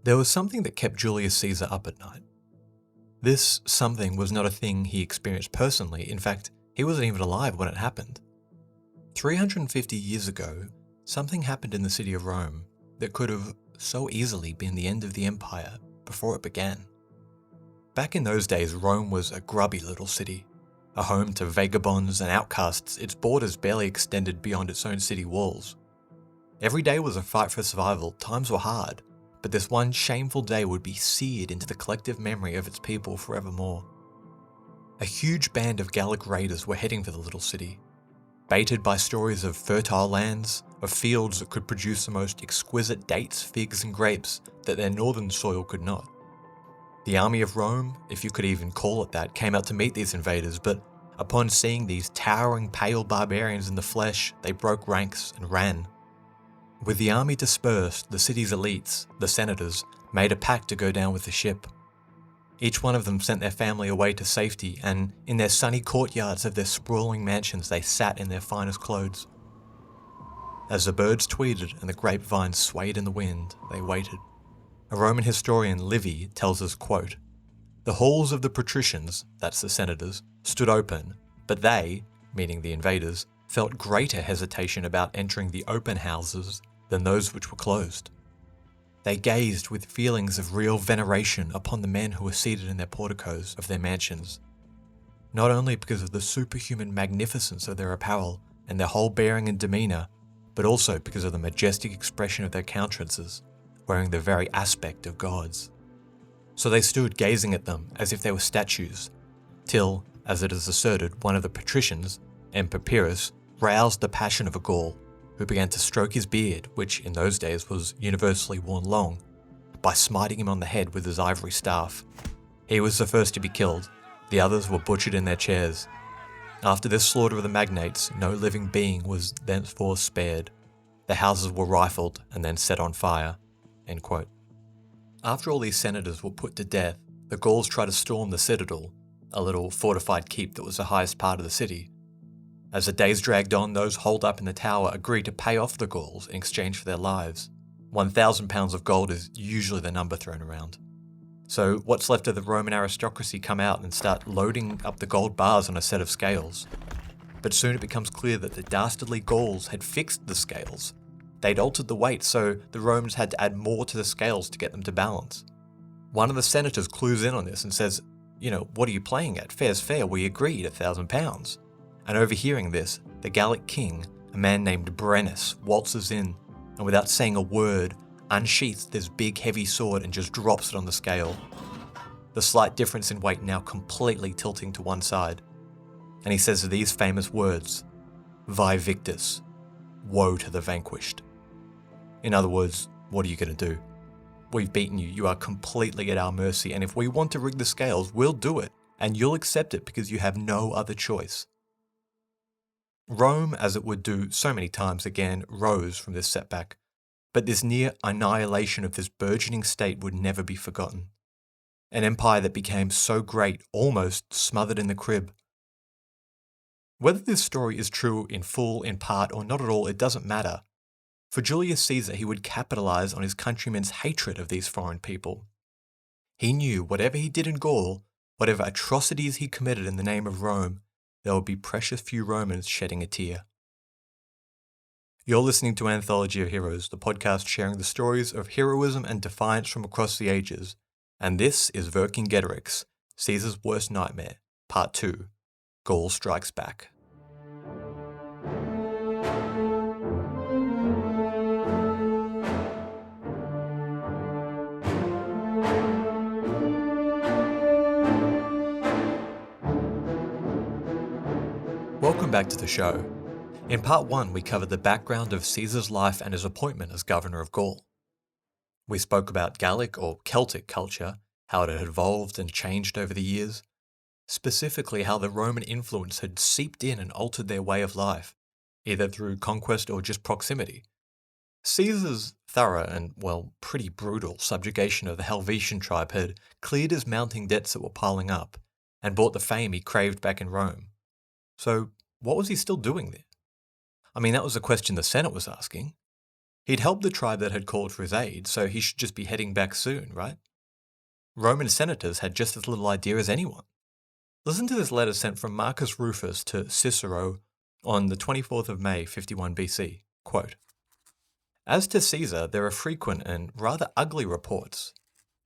There was something that kept Julius Caesar up at night. This something was not a thing he experienced personally. In fact, he wasn't even alive when it happened. 350 years ago, something happened in the city of Rome that could have so easily been the end of the empire before it began. Back in those days, Rome was a grubby little city, a home to vagabonds and outcasts. Its borders barely extended beyond its own city walls. Every day was a fight for survival. Times were hard, but this one shameful day would be seared into the collective memory of its people forevermore. A huge band of Gallic raiders were heading for the little city, baited by stories of fertile lands, of fields that could produce the most exquisite dates, figs and grapes that their northern soil could not. The army of Rome, if you could even call it that, came out to meet these invaders, but upon seeing these towering pale barbarians in the flesh, they broke ranks and ran. With the army dispersed, the city's elites, the senators, made a pact to go down with the ship. Each one of them sent their family away to safety, and in their sunny courtyards of their sprawling mansions they sat in their finest clothes. As the birds tweeted and the grapevines swayed in the wind, they waited. A Roman historian, Livy, tells us, quote, "The halls of the patricians, that's the senators, stood open, but they, meaning the invaders, felt greater hesitation about entering the open houses than those which were closed. They gazed with feelings of real veneration upon the men who were seated in their porticos of their mansions, not only because of the superhuman magnificence of their apparel and their whole bearing and demeanour, but also because of the majestic expression of their countenances, wearing the very aspect of gods. So they stood gazing at them as if they were statues, till, as it is asserted, one of the patricians, Emperor Pyrrhus, roused the passion of a Gaul, who began to stroke his beard, which in those days was universally worn long, by smiting him on the head with his ivory staff. He was the first to be killed. The others were butchered in their chairs. After this slaughter of the magnates, no living being was thenceforth spared. The houses were rifled and then set on fire." End quote. After all these senators were put to death, the Gauls tried to storm the citadel, a little fortified keep that was the highest part of the city. As the days dragged on, those holed up in the tower agreed to pay off the Gauls in exchange for their lives. 1,000 pounds of gold is usually the number thrown around. So what's left of the Roman aristocracy come out and start loading up the gold bars on a set of scales. But soon it becomes clear that the dastardly Gauls had fixed the scales. They'd altered the weight, so the Romans had to add more to the scales to get them to balance. One of the senators clues in on this and says, "What are you playing at? Fair's fair, we agreed, 1,000 pounds. And overhearing this, the Gallic king, a man named Brennus, waltzes in, and without saying a word, unsheaths this big heavy sword and just drops it on the scale. The slight difference in weight now completely tilting to one side. And he says these famous words, "Vae victis," woe to the vanquished. In other words, what are you going to do? We've beaten you, you are completely at our mercy, and if we want to rig the scales, we'll do it, and you'll accept it because you have no other choice. Rome, as it would do so many times again, rose from this setback, but this near annihilation of this burgeoning state would never be forgotten. An empire that became so great, almost smothered in the crib. Whether this story is true in full, in part, or not at all, it doesn't matter. For Julius Caesar, he would capitalize on his countrymen's hatred of these foreign people. He knew whatever he did in Gaul, whatever atrocities he committed in the name of Rome, there would be precious few Romans shedding a tear. You're listening to Anthology of Heroes, the podcast sharing the stories of heroism and defiance from across the ages, and this is Vercingetorix, Caesar's Worst Nightmare, Part 2, Gaul Strikes Back. Welcome back to the show. In part 1, we covered the background of Caesar's life and his appointment as governor of Gaul. We spoke about Gallic or Celtic culture, how it had evolved and changed over the years, specifically how the Roman influence had seeped in and altered their way of life, either through conquest or just proximity. Caesar's thorough and, pretty brutal subjugation of the Helvetian tribe had cleared his mounting debts that were piling up and brought the fame he craved back in Rome. So, what was he still doing there? I mean, that was the question the Senate was asking. He'd helped the tribe that had called for his aid, so he should just be heading back soon, right? Roman senators had just as little idea as anyone. Listen to this letter sent from Marcus Rufus to Cicero on the 24th of May, 51 BC. Quote, "As to Caesar, there are frequent and rather ugly reports.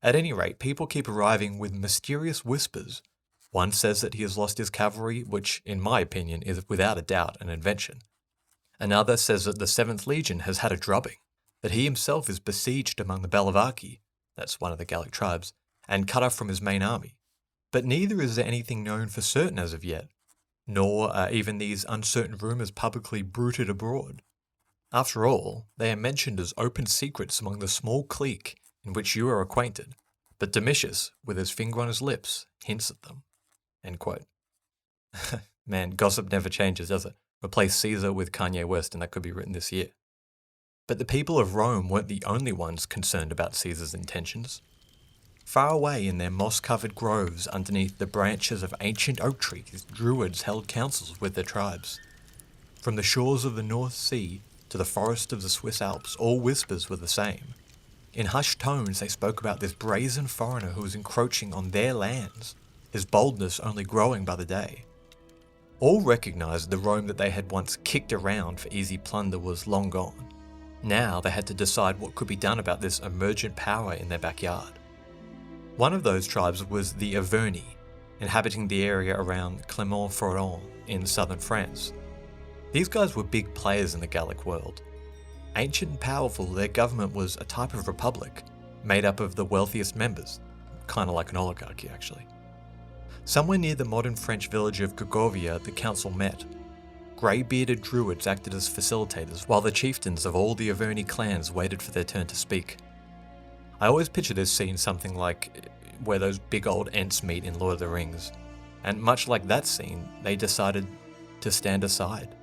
At any rate, people keep arriving with mysterious whispers. One says that he has lost his cavalry, which, in my opinion, is without a doubt an invention. Another says that the 7th Legion has had a drubbing, that he himself is besieged among the Bellovaci, that's one of the Gallic tribes, and cut off from his main army. But neither is there anything known for certain as of yet, nor are even these uncertain rumours publicly bruited abroad. After all, they are mentioned as open secrets among the small clique in which you are acquainted, but Domitius, with his finger on his lips, hints at them." End quote. Man, gossip never changes, does it? Replace Caesar with Kanye West and that could be written this year. But the people of Rome weren't the only ones concerned about Caesar's intentions. Far away in their moss-covered groves underneath the branches of ancient oak trees, druids held councils with their tribes. From the shores of the North Sea to the forest of the Swiss Alps, all whispers were the same. In hushed tones they spoke about this brazen foreigner who was encroaching on their lands, his boldness only growing by the day. All recognised the Rome that they had once kicked around for easy plunder was long gone. Now they had to decide what could be done about this emergent power in their backyard. One of those tribes was the Arverni, inhabiting the area around Clermont-Ferrand in southern France. These guys were big players in the Gallic world. Ancient and powerful, their government was a type of republic, made up of the wealthiest members, kind of like an oligarchy actually. Somewhere near the modern French village of Gergovia, the council met. Grey-bearded druids acted as facilitators, while the chieftains of all the Arverni clans waited for their turn to speak. I always picture this scene something like where those big old Ents meet in Lord of the Rings, and much like that scene, they decided to stand aside.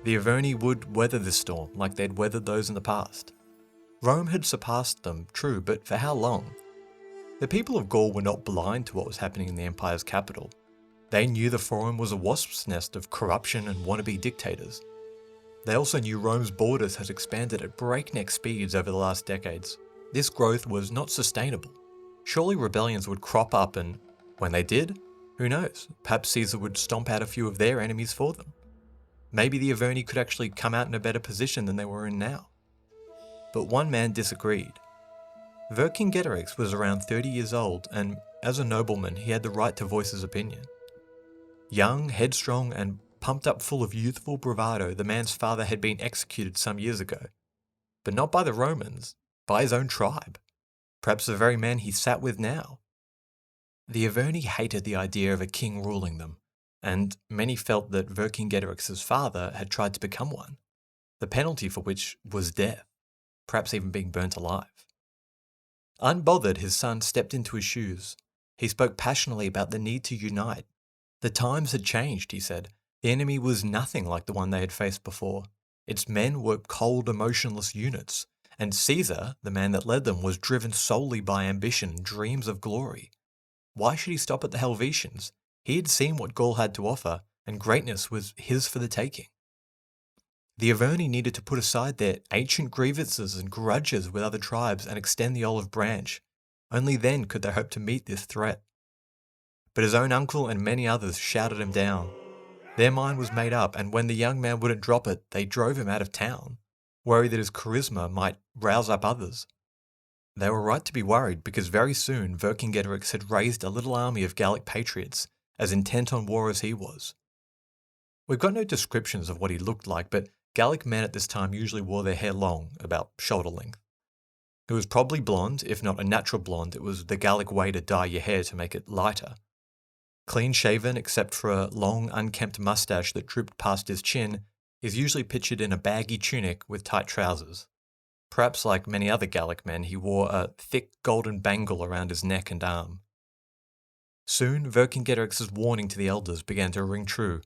The Arverni would weather this storm like they'd weathered those in the past. Rome had surpassed them, true, but for how long? The people of Gaul were not blind to what was happening in the empire's capital. They knew the Forum was a wasp's nest of corruption and wannabe dictators. They also knew Rome's borders had expanded at breakneck speeds over the last decades. This growth was not sustainable. Surely rebellions would crop up and, when they did, who knows, perhaps Caesar would stomp out a few of their enemies for them. Maybe the Arverni could actually come out in a better position than they were in now. But one man disagreed. Vercingetorix was around 30 years old, and as a nobleman, he had the right to voice his opinion. Young, headstrong, and pumped up full of youthful bravado, the man's father had been executed some years ago. But not by the Romans, by his own tribe. Perhaps the very man he sat with now. The Arverni hated the idea of a king ruling them, and many felt that Vercingetorix's father had tried to become one, the penalty for which was death, perhaps even being burnt alive. Unbothered, his son stepped into his shoes. He spoke passionately about the need to unite. The times had changed, he said. The enemy was nothing like the one they had faced before. Its men were cold, emotionless units, and Caesar, the man that led them, was driven solely by ambition and dreams of glory. Why should he stop at the Helvetians? He had seen what Gaul had to offer, and greatness was his for the taking. The Arverni needed to put aside their ancient grievances and grudges with other tribes and extend the olive branch. Only then could they hope to meet this threat. But his own uncle and many others shouted him down. Their mind was made up, and when the young man wouldn't drop it, they drove him out of town, worried that his charisma might rouse up others. They were right to be worried, because very soon Vercingetorix had raised a little army of Gallic patriots, as intent on war as he was. We've got no descriptions of what he looked like, but Gallic men at this time usually wore their hair long, about shoulder length. It was probably blonde, if not a natural blonde. It was the Gallic way to dye your hair to make it lighter. Clean shaven, except for a long, unkempt moustache that drooped past his chin, is usually pictured in a baggy tunic with tight trousers. Perhaps like many other Gallic men, he wore a thick golden bangle around his neck and arm. Soon, Vercingetorix's warning to the elders began to ring true.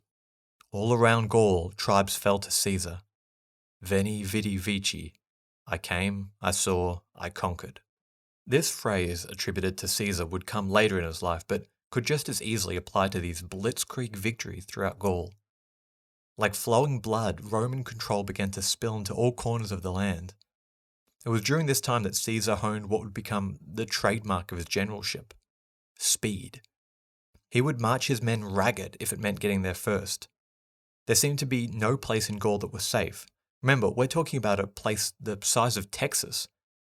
All around Gaul, tribes fell to Caesar. Veni, vidi, vici. I came, I saw, I conquered. This phrase, attributed to Caesar, would come later in his life, but could just as easily apply to these blitzkrieg victories throughout Gaul. Like flowing blood, Roman control began to spill into all corners of the land. It was during this time that Caesar honed what would become the trademark of his generalship: speed. He would march his men ragged if it meant getting there first. There seemed to be no place in Gaul that was safe. Remember, we're talking about a place the size of Texas,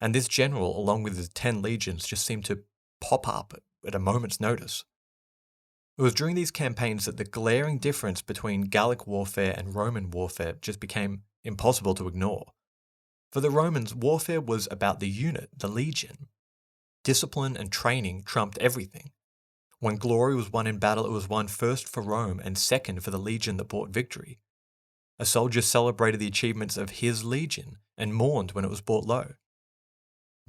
and this general, along with his 10 legions, just seemed to pop up at a moment's notice. It was during these campaigns that the glaring difference between Gallic warfare and Roman warfare just became impossible to ignore. For the Romans, warfare was about the unit, the legion. Discipline and training trumped everything. When glory was won in battle, it was won first for Rome and second for the legion that brought victory. A soldier celebrated the achievements of his legion and mourned when it was brought low.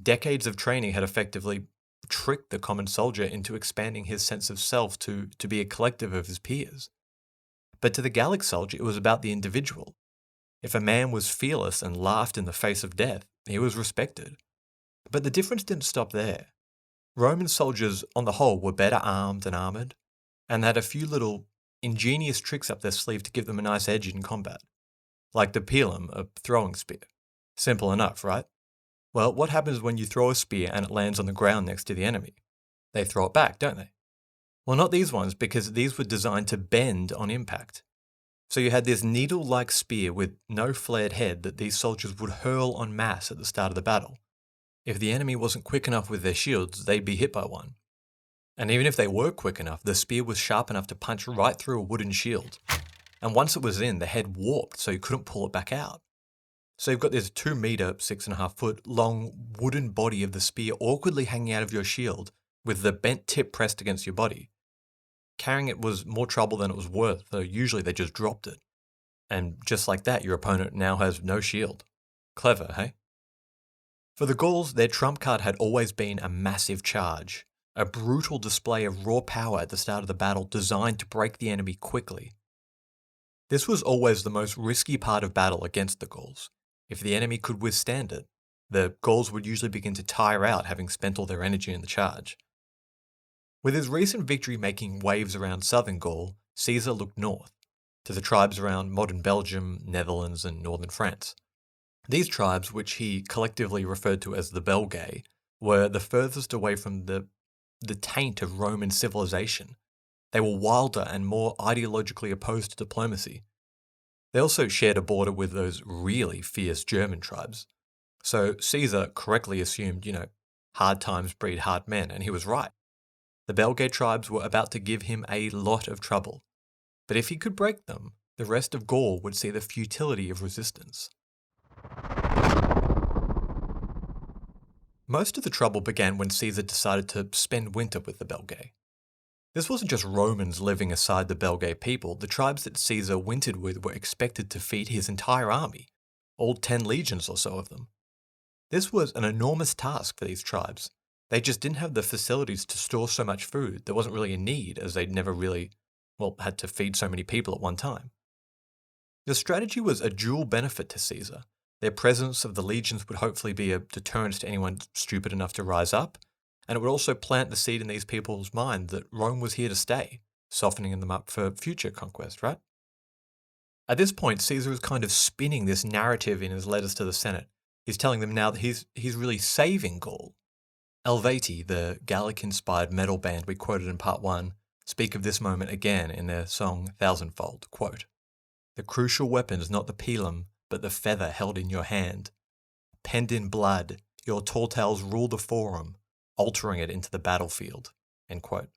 Decades of training had effectively tricked the common soldier into expanding his sense of self to be a collective of his peers. But to the Gallic soldier, it was about the individual. If a man was fearless and laughed in the face of death, he was respected. But the difference didn't stop there. Roman soldiers, on the whole, were better armed and armoured, and had a few little ingenious tricks up their sleeve to give them a nice edge in combat. Like the pilum, a throwing spear. Simple enough, right? Well, what happens when you throw a spear and it lands on the ground next to the enemy? They throw it back, don't they? Well, not these ones, because these were designed to bend on impact. So you had this needle-like spear with no flared head that these soldiers would hurl en masse at the start of the battle. If the enemy wasn't quick enough with their shields, they'd be hit by one. And even if they were quick enough, the spear was sharp enough to punch right through a wooden shield. And once it was in, the head warped so you couldn't pull it back out. So you've got this 2 meter, 6.5 foot long wooden body of the spear awkwardly hanging out of your shield with the bent tip pressed against your body. Carrying it was more trouble than it was worth, though usually they just dropped it. And just like that, your opponent now has no shield. Clever, hey? For the Gauls, their trump card had always been a massive charge, a brutal display of raw power at the start of the battle designed to break the enemy quickly. This was always the most risky part of battle against the Gauls. If the enemy could withstand it, the Gauls would usually begin to tire out, having spent all their energy in the charge. With his recent victory making waves around southern Gaul, Caesar looked north, to the tribes around modern Belgium, Netherlands, and northern France. These tribes, which he collectively referred to as the Belgae, were the furthest away from the taint of Roman civilization. They were wilder and more ideologically opposed to diplomacy. They also shared a border with those really fierce German tribes. So Caesar correctly assumed, hard times breed hard men, and he was right. The Belgae tribes were about to give him a lot of trouble. But if he could break them, the rest of Gaul would see the futility of resistance. Most of the trouble began when Caesar decided to spend winter with the Belgae. This wasn't just Romans living aside the Belgae people. The tribes that Caesar wintered with were expected to feed his entire army, all 10 legions or so of them. This was an enormous task for these tribes. They just didn't have the facilities to store so much food. There wasn't really a need, as they'd never really, had to feed so many people at one time. The strategy was a dual benefit to Caesar. Their presence of the legions would hopefully be a deterrent to anyone stupid enough to rise up, and it would also plant the seed in these people's mind that Rome was here to stay, softening them up for future conquest, right? At this point, Caesar is kind of spinning this narrative in his letters to the Senate. He's telling them now that he's really saving Gaul. Helvetii, the Gallic-inspired metal band we quoted in part 1, speak of this moment again in their song Thousandfold, quote, "The crucial weapon's not the pilum, but the feather held in your hand. Penned in blood, your tall tales rule the forum, altering it into the battlefield." End quote.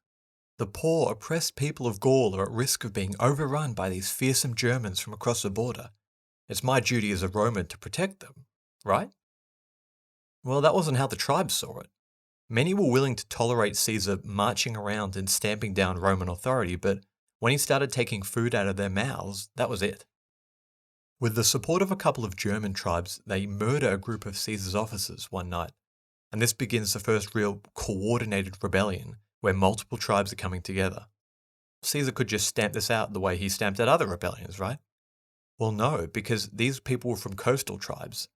The poor, oppressed people of Gaul are at risk of being overrun by these fearsome Germans from across the border. It's my duty as a Roman to protect them, right? Well, that wasn't how the tribes saw it. Many were willing to tolerate Caesar marching around and stamping down Roman authority, but when he started taking food out of their mouths, that was it. With the support of a couple of German tribes, they murder a group of Caesar's officers one night, and this begins the first real coordinated rebellion, where multiple tribes are coming together. Caesar could just stamp this out the way he stamped out other rebellions, right? Well, no, because these people were from coastal tribes.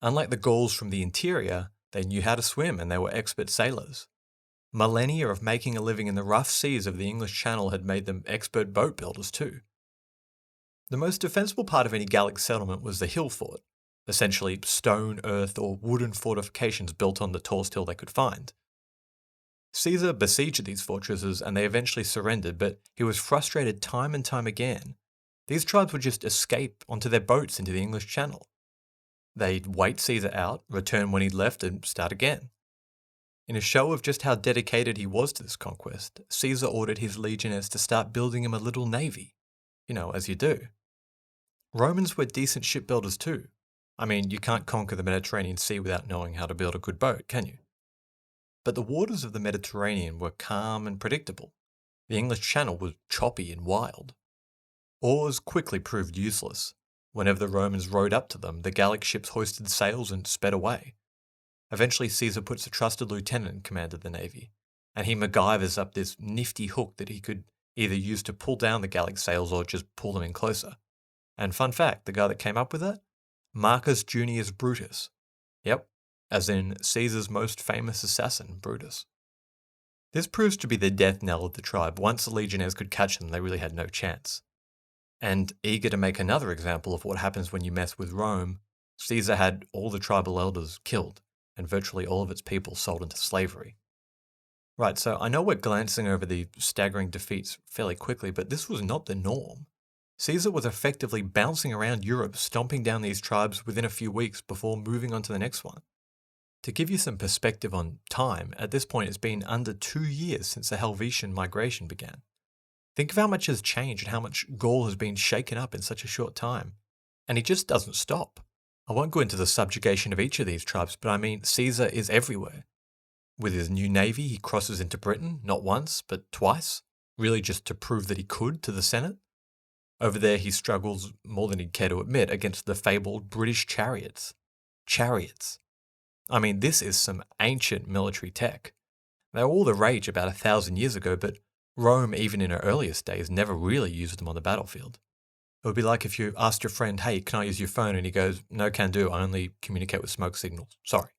Unlike the Gauls from the interior, they knew how to swim and they were expert sailors. Millennia of making a living in the rough seas of the English Channel had made them expert boat builders too. The most defensible part of any Gallic settlement was the hill fort, essentially stone, earth, or wooden fortifications built on the tallest hill they could find. Caesar besieged these fortresses and they eventually surrendered, but he was frustrated time and time again. These tribes would just escape onto their boats into the English Channel. They'd wait Caesar out, return when he'd left, and start again. In a show of just how dedicated he was to this conquest, Caesar ordered his legionnaires to start building him a little navy. As you do. Romans were decent shipbuilders too. I mean, you can't conquer the Mediterranean Sea without knowing how to build a good boat, can you? But the waters of the Mediterranean were calm and predictable. The English Channel was choppy and wild. Oars quickly proved useless. Whenever the Romans rowed up to them, the Gallic ships hoisted sails and sped away. Eventually, Caesar puts a trusted lieutenant in command of the navy, and he MacGyvers up this nifty hook that he could either use to pull down the Gallic sails or just pull them in closer. And fun fact, the guy that came up with that? Marcus Junius Brutus. Yep, as in Caesar's most famous assassin, Brutus. This proves to be the death knell of the tribe. Once the legionnaires could catch them, they really had no chance. And eager to make another example of what happens when you mess with Rome, Caesar had all the tribal elders killed, and virtually all of its people sold into slavery. Right, so I know we're glancing over the staggering defeats fairly quickly, but this was not the norm. Caesar was effectively bouncing around Europe, stomping down these tribes within a few weeks before moving on to the next one. To give you some perspective on time, at this point it's been under 2 years since the Helvetian migration began. Think of how much has changed and how much Gaul has been shaken up in such a short time. And he just doesn't stop. I won't go into the subjugation of each of these tribes, but I mean, Caesar is everywhere. With his new navy, he crosses into Britain, not once, but twice, really just to prove that he could to the Senate. Over there, he struggles, more than he'd care to admit, against the fabled British chariots. Chariots. I mean, this is some ancient military tech. They were all the rage about 1,000 years ago, but Rome, even in her earliest days, never really used them on the battlefield. It would be like if you asked your friend, hey, can I use your phone? And he goes, no, can do. I only communicate with smoke signals. Sorry.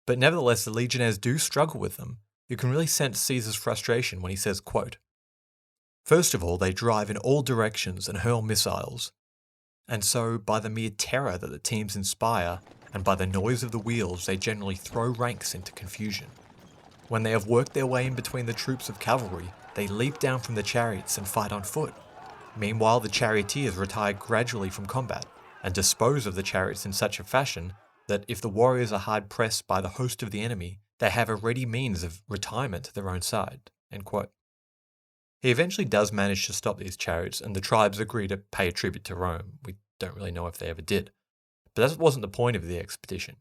But nevertheless, the legionnaires do struggle with them. You can really sense Caesar's frustration when he says, quote, "First of all, they drive in all directions and hurl missiles. And so, by the mere terror that the teams inspire, and by the noise of the wheels, they generally throw ranks into confusion. When they have worked their way in between the troops of cavalry, they leap down from the chariots and fight on foot. Meanwhile, the charioteers retire gradually from combat, and dispose of the chariots in such a fashion that if the warriors are hard pressed by the host of the enemy, they have a ready means of retirement to their own side." End quote. He eventually does manage to stop these chariots, and the tribes agree to pay a tribute to Rome. We don't really know if they ever did. But that wasn't the point of the expedition.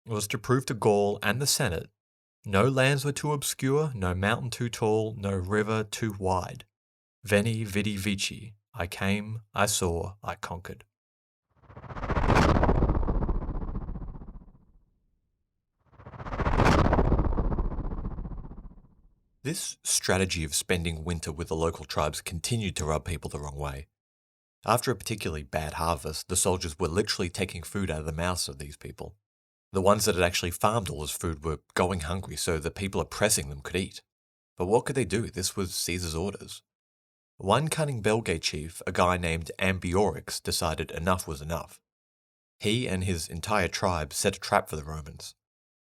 It was to prove to Gaul and the Senate, no lands were too obscure, no mountain too tall, no river too wide. Veni, vidi, vici. I came, I saw, I conquered. This strategy of spending winter with the local tribes continued to rub people the wrong way. After a particularly bad harvest, the soldiers were literally taking food out of the mouths of these people. The ones that had actually farmed all this food were going hungry, so the people oppressing them could eat. But what could they do? This was Caesar's orders. One cunning Belgae chief, a guy named Ambiorix, decided enough was enough. He and his entire tribe set a trap for the Romans.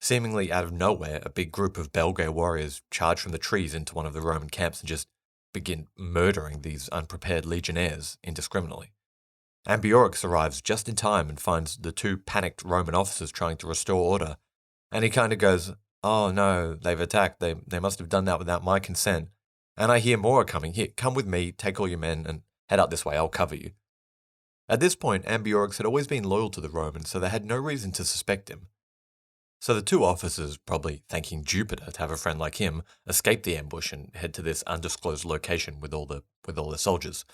Seemingly out of nowhere, a big group of Belgae warriors charged from the trees into one of the Roman camps and just begin murdering these unprepared legionnaires indiscriminately. Ambiorix arrives just in time and finds the two panicked Roman officers trying to restore order, and he kind of goes, "Oh no, they've attacked, they must have done that without my consent, and I hear more are coming. Here, come with me, take all your men, and head out this way, I'll cover you." At this point, Ambiorix had always been loyal to the Romans, so they had no reason to suspect him. So the two officers, probably thanking Jupiter to have a friend like him, escape the ambush and head to this undisclosed location with all the soldiers.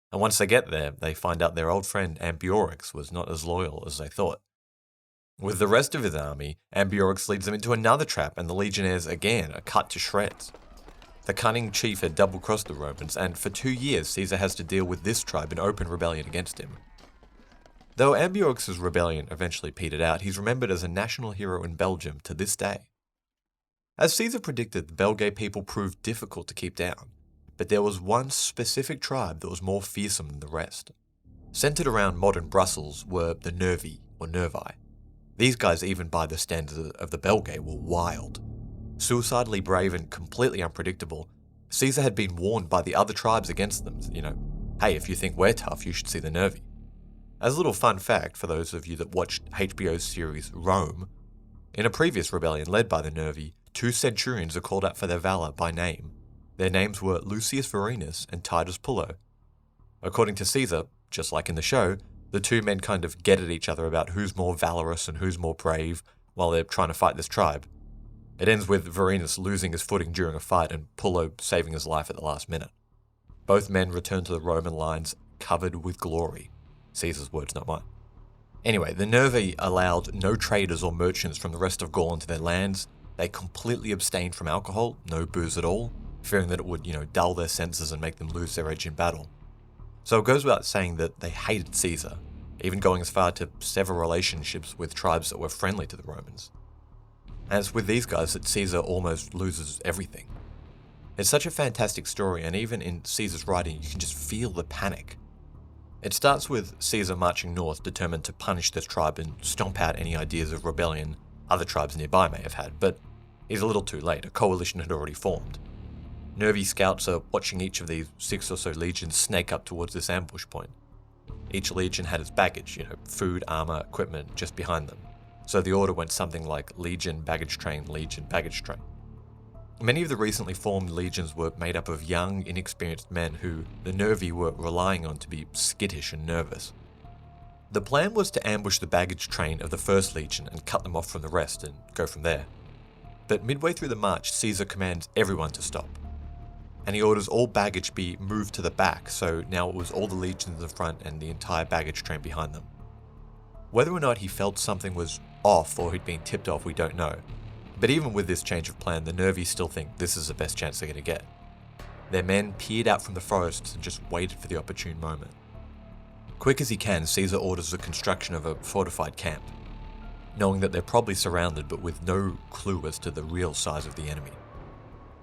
And once they get there, they find out their old friend Ambiorix was not as loyal as they thought. With the rest of his army, Ambiorix leads them into another trap, and the legionnaires again are cut to shreds. The cunning chief had double-crossed the Romans, and for 2 years Caesar has to deal with this tribe in open rebellion against him. Though Ambiorix's rebellion eventually petered out, he's remembered as a national hero in Belgium to this day. As Caesar predicted, the Belgae people proved difficult to keep down, but there was one specific tribe that was more fearsome than the rest. Centered around modern Brussels were the Nervi, or Nervi. These guys, even by the standards of the Belgae, were wild. Suicidally brave and completely unpredictable, Caesar had been warned by the other tribes against them. Hey, if you think we're tough, you should see the Nervi. As a little fun fact for those of you that watched HBO's series Rome, in a previous rebellion led by the Nervi, 2 centurions are called out for their valor by name. Their names were Lucius Vorenus and Titus Pullo. According to Caesar, just like in the show, the 2 men kind of get at each other about who's more valorous and who's more brave while they're trying to fight this tribe. It ends with Vorenus losing his footing during a fight and Pullo saving his life at the last minute. Both men return to the Roman lines covered with glory. Caesar's words, not mine. Anyway, the Nervi allowed no traders or merchants from the rest of Gaul into their lands. They completely abstained from alcohol, no booze at all, fearing that it would, dull their senses and make them lose their edge in battle. So it goes without saying that they hated Caesar, even going as far to sever relationships with tribes that were friendly to the Romans. And it's with these guys that Caesar almost loses everything. It's such a fantastic story, and even in Caesar's writing, you can just feel the panic. It starts with Caesar marching north, determined to punish this tribe and stomp out any ideas of rebellion other tribes nearby may have had, but he's a little too late. A coalition had already formed. Nervi scouts are watching each of these 6 or so legions snake up towards this ambush point. Each legion had its baggage, food, armor, equipment just behind them. So the order went something like legion, baggage train, legion, baggage train. Many of the recently formed legions were made up of young, inexperienced men who the Nervi were relying on to be skittish and nervous. The plan was to ambush the baggage train of the first legion and cut them off from the rest and go from there. But midway through the march, Caesar commands everyone to stop. And he orders all baggage be moved to the back, so now it was all the legions in the front and the entire baggage train behind them. Whether or not he felt something was off or he'd been tipped off, we don't know. But even with this change of plan, the Nervi still think this is the best chance they're going to get. Their men peered out from the forests and just waited for the opportune moment. Quick as he can, Caesar orders the construction of a fortified camp, knowing that they're probably surrounded but with no clue as to the real size of the enemy.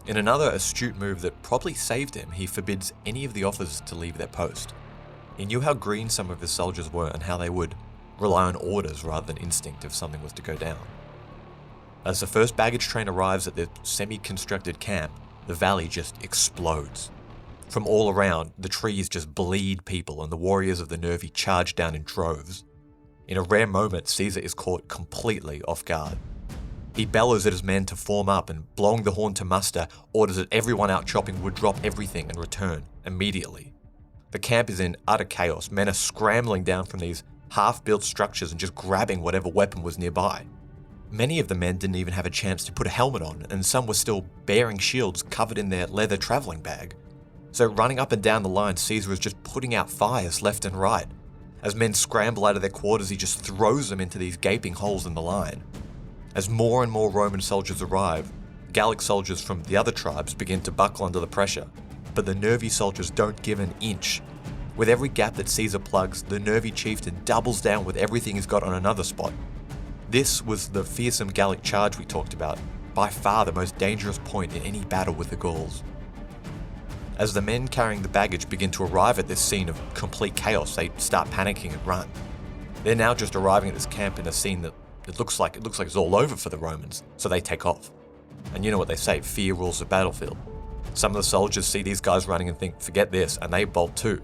In another astute move that probably saved him, he forbids any of the officers to leave their post. He knew how green some of his soldiers were and how they would rely on orders rather than instinct if something was to go down. As the first baggage train arrives at the semi-constructed camp, the valley just explodes. From all around, the trees just bleed people and the warriors of the Nervi charge down in droves. In a rare moment, Caesar is caught completely off guard. He bellows at his men to form up and, blowing the horn to muster, orders that everyone out chopping would drop everything and return immediately. The camp is in utter chaos. Men are scrambling down from these half-built structures and just grabbing whatever weapon was nearby. Many of the men didn't even have a chance to put a helmet on, and some were still bearing shields covered in their leather traveling bag. So running up and down the line, Caesar is just putting out fires left and right. As men scramble out of their quarters, he just throws them into these gaping holes in the line. As more and more Roman soldiers arrive, Gallic soldiers from the other tribes begin to buckle under the pressure, but the Nervi soldiers don't give an inch. With every gap that Caesar plugs, the Nervi chieftain doubles down with everything he's got on another spot. This was the fearsome Gallic charge we talked about, by far the most dangerous point in any battle with the Gauls. As the men carrying the baggage begin to arrive at this scene of complete chaos, they start panicking and run. They're now just arriving at this camp in a scene that it looks like it's all over for the Romans, so they take off. And you know what they say, fear rules the battlefield. Some of the soldiers see these guys running and think, forget this, and they bolt too.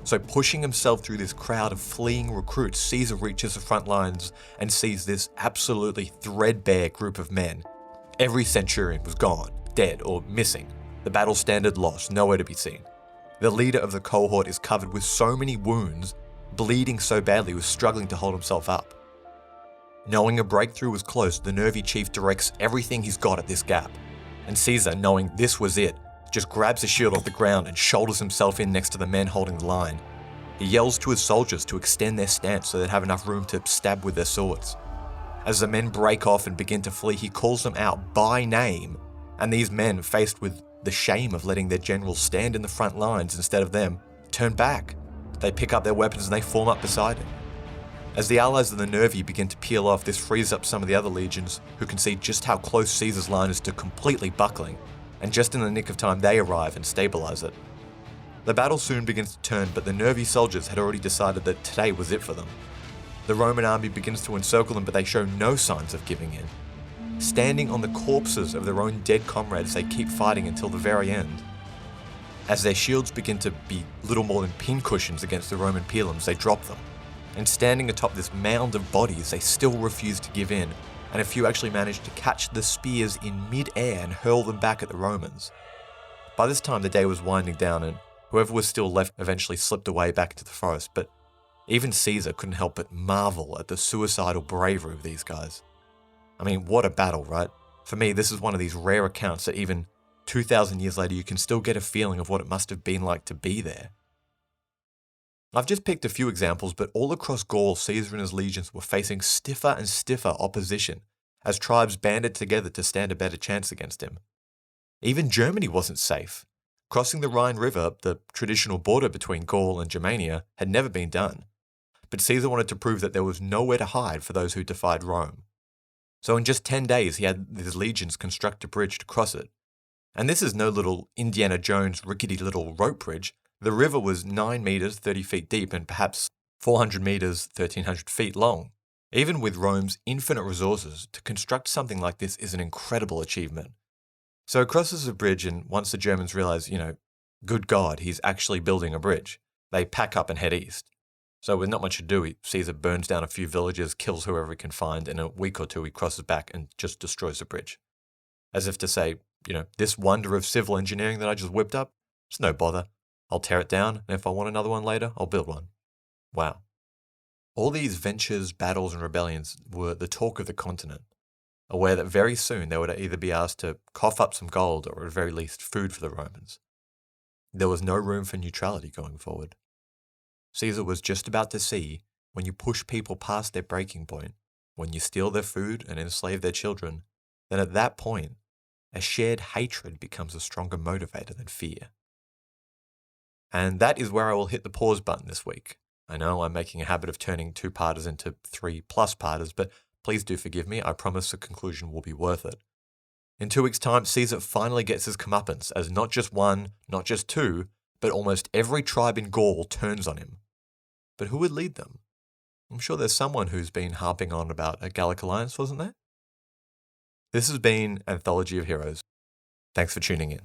So pushing himself through this crowd of fleeing recruits, Caesar reaches the front lines and sees this absolutely threadbare group of men. Every centurion was gone, dead, or missing. The battle standard lost, nowhere to be seen. The leader of the cohort is covered with so many wounds, bleeding so badly he was struggling to hold himself up. Knowing a breakthrough was close, the Nervi chief directs everything he's got at this gap. And Caesar, knowing this was it, just grabs a shield off the ground and shoulders himself in next to the men holding the line. He yells to his soldiers to extend their stance so they'd have enough room to stab with their swords. As the men break off and begin to flee, he calls them out by name, and these men, faced with the shame of letting their generals stand in the front lines instead of them, turn back. They pick up their weapons and they form up beside him. As the allies of the Nervi begin to peel off, this frees up some of the other legions, who can see just how close Caesar's line is to completely buckling, and just in the nick of time they arrive and stabilize it. The battle soon begins to turn, but the nervy soldiers had already decided that today was it for them. The Roman army begins to encircle them, but they show no signs of giving in. Standing on the corpses of their own dead comrades, they keep fighting until the very end. As their shields begin to be little more than pincushions against the Roman pilums, they drop them. And standing atop this mound of bodies, they still refuse to give in, and a few actually manage to catch the spears in mid-air and hurl them back at the Romans. By this time, the day was winding down, and whoever was still left eventually slipped away back into the forest, but even Caesar couldn't help but marvel at the suicidal bravery of these guys. I mean, what a battle, right? For me, this is one of these rare accounts that even 2,000 years later, you can still get a feeling of what it must have been like to be there. I've just picked a few examples, but all across Gaul, Caesar and his legions were facing stiffer and stiffer opposition as tribes banded together to stand a better chance against him. Even Germany wasn't safe. Crossing the Rhine River, the traditional border between Gaul and Germania, had never been done. But Caesar wanted to prove that there was nowhere to hide for those who defied Rome. So in just 10 days, he had his legions construct a bridge to cross it. And this is no little Indiana Jones rickety little rope bridge. The river was 9 meters, 30 feet deep, and perhaps 400 meters, 1,300 feet long. Even with Rome's infinite resources, to construct something like this is an incredible achievement. So it crosses a bridge, and once the Germans realize, good God, he's actually building a bridge, they pack up and head east. So with not much to do, Caesar burns down a few villages, kills whoever he can find, and in a week or two he crosses back and just destroys the bridge. As if to say, this wonder of civil engineering that I just whipped up, it's no bother. I'll tear it down, and if I want another one later, I'll build one. Wow. All these ventures, battles, and rebellions were the talk of the continent, aware that very soon they would either be asked to cough up some gold or at the very least food for the Romans. There was no room for neutrality going forward. Caesar was just about to see, when you push people past their breaking point, when you steal their food and enslave their children, then at that point, a shared hatred becomes a stronger motivator than fear. And that is where I will hit the pause button this week. I know I'm making a habit of turning 2-parters into 3+parters, but please do forgive me. I promise the conclusion will be worth it. In 2 weeks' time, Caesar finally gets his comeuppance as not just one, not just two, but almost every tribe in Gaul turns on him. But who would lead them? I'm sure there's someone who's been harping on about a Gallic alliance, wasn't there? This has been Anthology of Heroes. Thanks for tuning in.